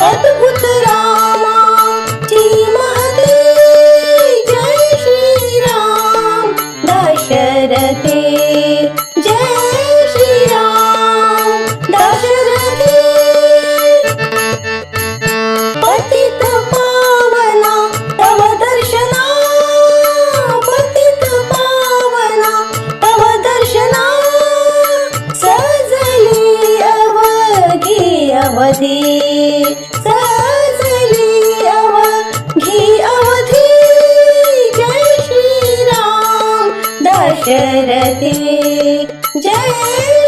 अद्भुत रामाची महती, जय श्रीराम दशरथे, जय श्रीराम दशरथे. पतित पावना तव दर्शना, पतित पावना तव दर्शना, सजली अवघी अवधी, सजली अवघी अवधी. जय श्रीराम दशरथे, जय